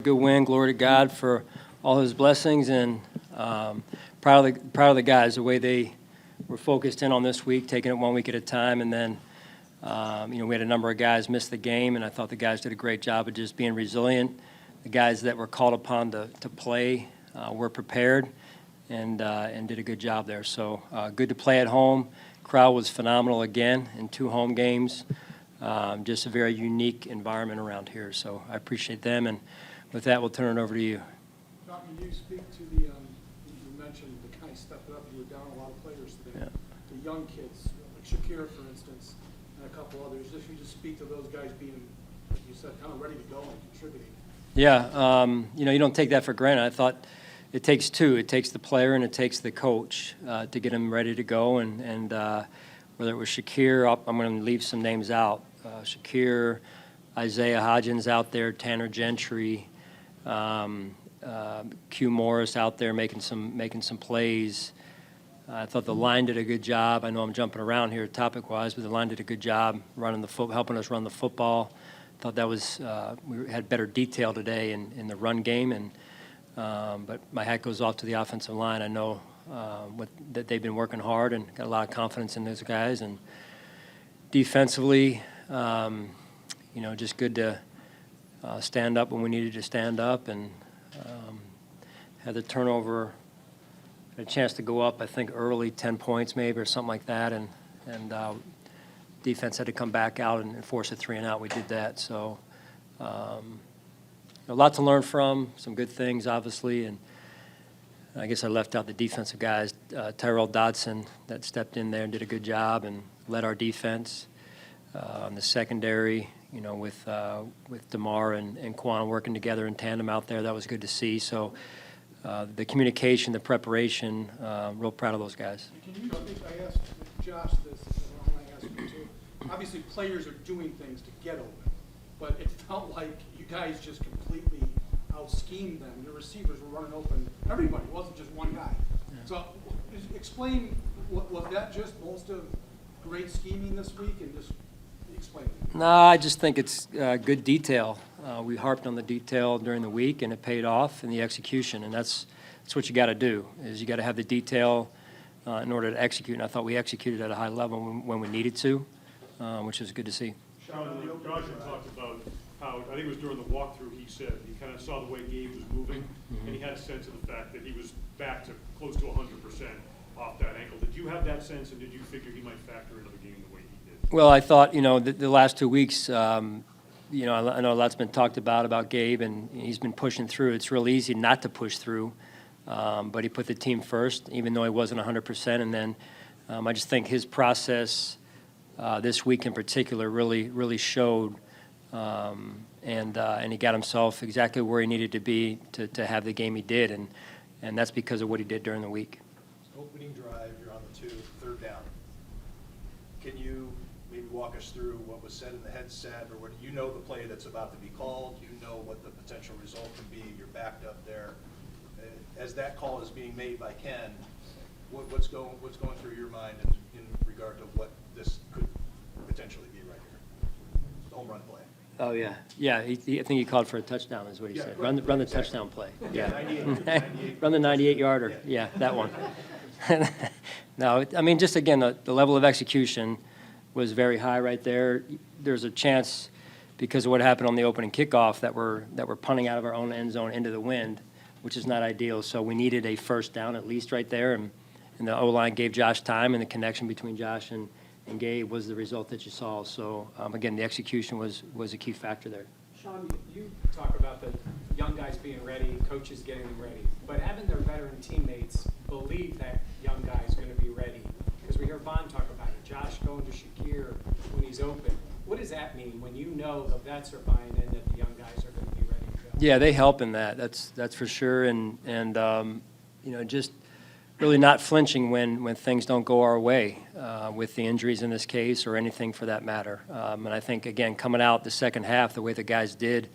Good win. Glory to God for all His blessings, and proud of the guys, the way they were focused in on this week, taking it 1 week at a time. And then, we had a number of guys miss the game, and I thought the guys did a great job of just being resilient. The guys that were called upon to play were prepared and did a good job there. So good to play at home. Crowd was phenomenal again in 2 home games. Just a very unique environment around here. So I appreciate them. And with that, we'll turn it over to you. John, can you speak to the, you mentioned the guys stepping up. You were down a lot of players today. Yeah. The young kids, like Kaiir, for instance, and a couple others. If you just speak to those guys being, like you said, kind of ready to go and contributing. Yeah, you don't take that for granted. I thought it takes 2. It takes the player and it takes the coach to get them ready to go. And whether it was Kaiir, I'm going to leave some names out. Kaiir, Isaiah Hodgins out there, Tanner Gentry, Q Morris out there making some plays. I thought the line did a good job. I know I'm jumping around here topic-wise, but the line did a good job helping us run the football. I thought that was we had better detail today in the run game, and but my hat goes off to the offensive line. I know that they've been working hard and got a lot of confidence in those guys. And defensively, just good to stand up when we needed to stand up, and had the turnover, had a chance to go up, I think, early, 10 points maybe or something like that, and defense had to come back out and force a 3-and-out. We did that. So a lot to learn from, some good things, obviously, and I guess I left out the defensive guys. Tyrell Dodson that stepped in there and did a good job and led our defense. On the secondary, with DeMar and Quan working together in tandem out there, that was good to see. So the communication, the preparation, real proud of those guys. I think I asked Josh this, and I asked you too. Obviously, players are doing things to get open, but it felt like you guys just completely out-schemed them. Your receivers were running open. Everybody, it wasn't just one guy. Yeah. So explain, was that just most of great scheming this week, and just explain it? No, I just think it's good detail. We harped on the detail during the week, and it paid off in the execution, and that's what you got to do, is you got to have the detail in order to execute, and I thought we executed at a high level when we needed to, which was good to see. Sean, Josh talked about how, I think it was during the walkthrough, he said he kind of saw the way Gabe was moving, and he had a sense of the fact that he was back to close to 100% off that ankle. Did you have that sense, and did you figure he might factor into the game the way he did? Well, I thought, the last 2 weeks, I know a lot's been talked about Gabe, and he's been pushing through. It's real easy not to push through, but he put the team first, even though he wasn't 100%. And then I just think his process this week in particular really showed, and he got himself exactly where he needed to be to have the game he did, and that's because of what he did during the week. Opening drive, you're on the 2, 3rd down. Can you maybe walk us through what was said in the headset, or what the play that's about to be called? You know what the potential result can be. You're backed up there. As that call is being made by Ken, what's going through your mind in regard to what this could potentially be right here? The home run play. Oh yeah. I think he called for a touchdown, is what he said. Run the exactly. touchdown play. Yeah. 98. Run the 98-yarder. Yeah, that one. No, I mean, just again, the level of execution was very high right there. There's a chance, because of what happened on the opening kickoff, that we're punting out of our own end zone into the wind, which is not ideal. So we needed a first down at least right there, and the O-line gave Josh time, and the connection between Josh and Gabe was the result that you saw. So again, the execution was a key factor there. Sean, you talk about the young guys being ready, coaches getting them ready, but having their veteran teammates believe that young guy is going to be ready, because we hear Bond talk about it, Josh going to Kaiir when he's open. What does that mean when you know the vets are buying in that the young guys are going to be ready to go? Yeah, they help in that. That's for sure, and just really not flinching when things don't go our way, with the injuries in this case or anything for that matter. And I think, again, coming out the second half, the way the guys did,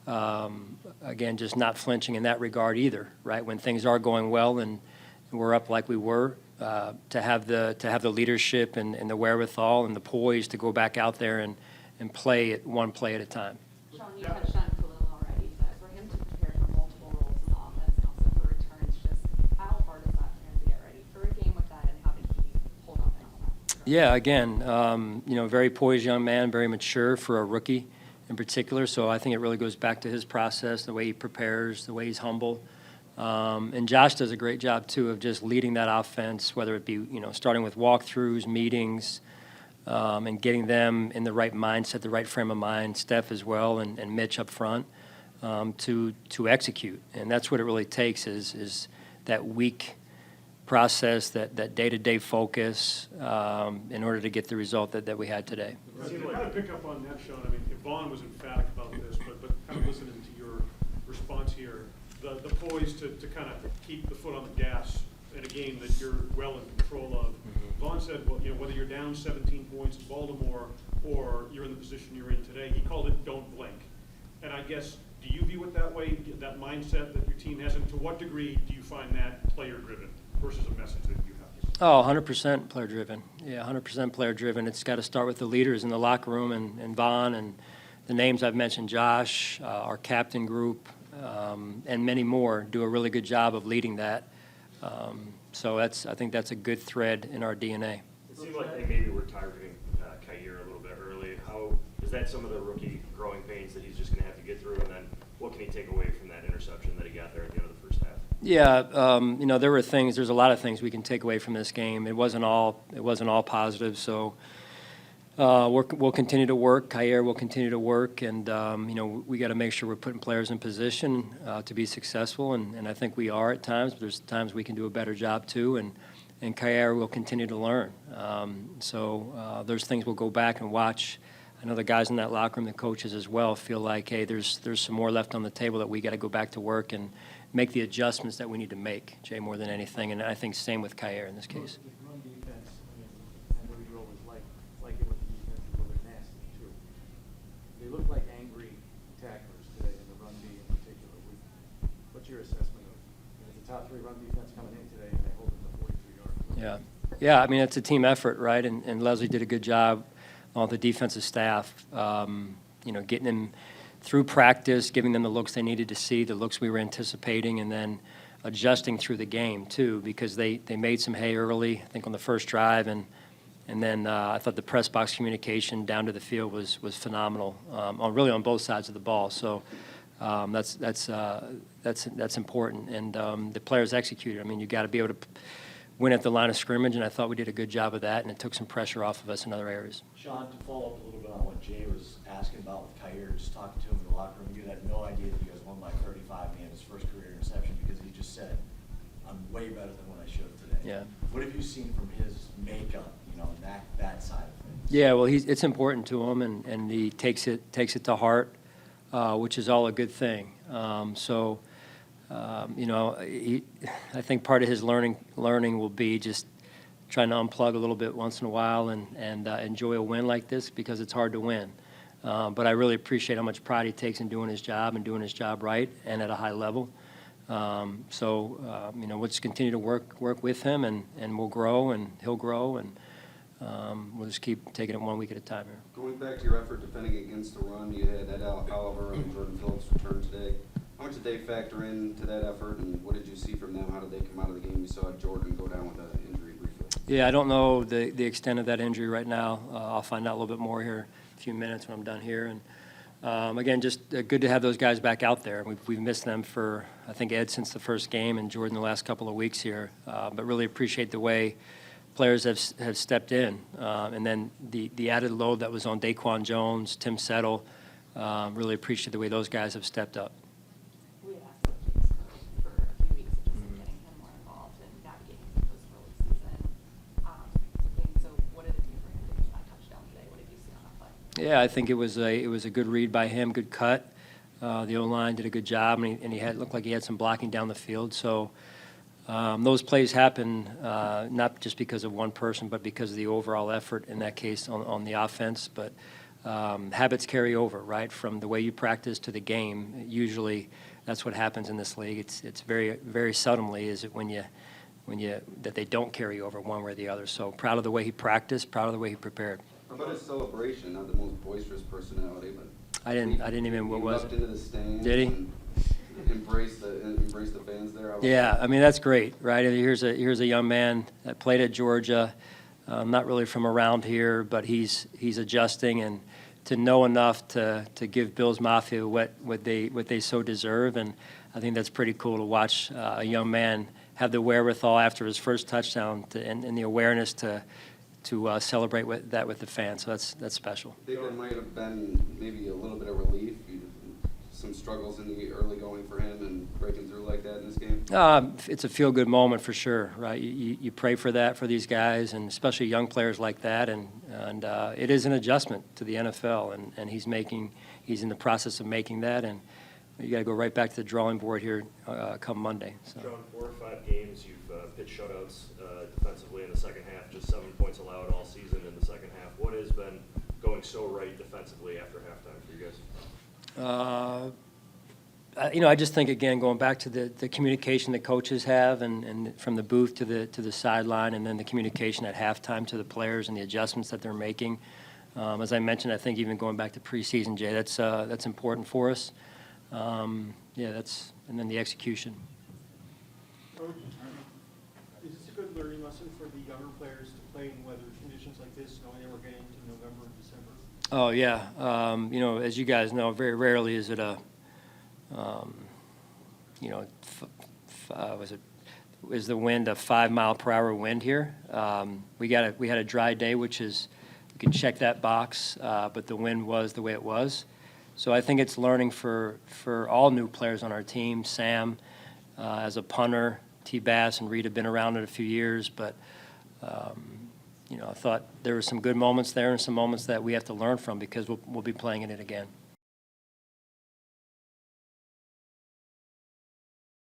again, just not flinching in that regard either, right? When things are going well and we're up like we were, to have the leadership and the wherewithal and the poise to go back out there and play it one play at a time. Sean, you touched on it a little already, but for him Yeah, again, very poised young man, very mature for a rookie in particular. So I think it really goes back to his process, the way he prepares, the way he's humble. And Josh does a great job, too, of just leading that offense, whether it be, starting with walkthroughs, meetings, and getting them in the right mindset, the right frame of mind, Steph as well, and Mitch up front, to execute. And that's what it really takes is that week process, that day-to-day focus in order to get the result that we had today. To kind of pick up on that, Sean, I mean, Vaughn was emphatic about this, but kind of listening to your response here, the poise to kind of keep the foot on the gas in a game that you're well in control of. Vaughn said, well, whether you're down 17 points to Baltimore or you're in the position you're in today, he called it don't blink. And I guess, do you view it that way, that mindset that your team has, and to what degree do you find that player-driven versus a message that you have? Oh, 100% player-driven. Yeah, 100% player-driven. It's got to start with the leaders in the locker room and Vaughn and the names I've mentioned, Josh, our captain group, and many more do a really good job of leading that. So I think that's a good thread in our DNA. It seems like they maybe were targeting Kaiir a little bit early. How is that some of the rookie growing pains that he's just going to have to get through, and then what can he take away from that interception that he got there at the end of the first half? Yeah, there's a lot of things we can take away from this game. It wasn't all positive, so we'll continue to work. Kaiir will continue to work, and we got to make sure we're putting players in position to be successful, and I think we are at times. But there's times we can do a better job too, and Kaiir will continue to learn. There's things we'll go back and watch. I know the guys in that locker room, the coaches as well, feel like, hey, there's some more left on the table that we got to go back to work and make the adjustments that we need to make, Jay, more than anything. And I think same with Kaiir in this case. Run defense, I know you always like it with the defense, a little bit nasty too. They look like angry tacklers today in the run D in particular. What's your assessment of the top three run defense coming in today and they hold them to 43 yards? Yeah, I mean, it's a team effort, right? And Leslie did a good job on the defensive staff, getting them through practice, giving them the looks they needed to see, the looks we were anticipating, and then adjusting through the game too, because they made some hay early, I think on the first drive, and then I thought the press box communication down to the field was phenomenal, on both sides of the ball. So that's important, and the players executed. I mean, you got to be able to win at the line of scrimmage, and I thought we did a good job of that, and it took some pressure off of us in other areas. Sean, to follow up a little bit on what Jay was asking about with Kaiir, just talking to him in the locker room, you had no idea that you guys won by 35 and he had his first career interception because he just said, I'm way better than what I should have today. Yeah. What have you seen from his makeup, that side of things? Yeah, well, it's important to him, and he takes it to heart, which is all a good thing. I think part of his learning will be just trying to unplug a little bit once in a while and enjoy a win like this because it's hard to win. But I really appreciate how much pride he takes in doing his job and doing his job right and at a high level. We'll just continue to work with him, and we'll grow, and he'll grow, and we'll just keep taking it 1 week at a time here. Going back to your effort defending against the run, you had Ed Oliver and Jordan Phillips return today. How much did they factor into that effort, and what did you see from them? How did they come out of the game? You saw Jordan go down with an injury briefly. Yeah, I don't know the extent of that injury right now. I'll find out a little bit more here in a few minutes when I'm done here. And again, just good to have those guys back out there. We've missed them for, I think, Ed since the first game and Jordan the last couple of weeks here. But really appreciate the way players have stepped in. And then the added load that was on Daquan Jones, Tim Settle, really appreciate the way those guys have stepped up. We had asked James for a few weeks of just getting him more involved and navigating those early season games. So what did it do for him to get that touchdown today? What did you see on that play? Yeah, I think it was a good read by him, good cut. The O-line did a good job, and he looked like he had some blocking down the field. So those plays happen not just because of one person, but because of the overall effort in that case on the offense. But habits carry over, right, from the way you practice to the game. Usually, that's what happens in this league. It's very, very seldomly is it when you that they don't carry over one way or the other. So proud of the way he practiced, proud of the way he prepared. How about his celebration? Not the most boisterous personality, but I didn't even. What was it? it? Into the stands. Did he? And embrace the fans there. Yeah, I mean that's great, right? Here's a young man that played at Georgia, not really from around here, but he's adjusting and to know enough to give Bills Mafia what they so deserve. And I think that's pretty cool to watch a young man have the wherewithal after his first touchdown and the awareness to celebrate with the fans. So that's special. I think that might have been maybe a little bit of relief. Some struggles in the early going for him and breaking through like that in this game? It's a feel-good moment for sure, right? You pray for that for these guys, and especially young players like that, and it is an adjustment to the NFL, and he's in the process of making that, and you got to go right back to the drawing board here come Monday. So. Sean, 4 or 5 games, you've pitched shutouts defensively in the second half, just 7 points allowed all season in the second half. What has been going so right defensively after halftime for you guys? I just think, again, going back to the communication that coaches have and from the booth to the sideline, and then the communication at halftime to the players and the adjustments that they're making. As I mentioned, I think even going back to preseason, Jay, that's important for us. And then the execution. Is this a good learning lesson for the younger players to play in weather conditions like this, knowing that we're getting into November and December? Oh, yeah. As you guys know, very rarely is it is the wind a 5-mile-per-hour wind here. We had a dry day, which is, you can check that box, but the wind was the way it was. So I think it's learning for all new players on our team. Sam, as a punter, T-Bass and Reed have been around it a few years, but I thought there were some good moments there and some moments that we have to learn from because we'll be playing in it again.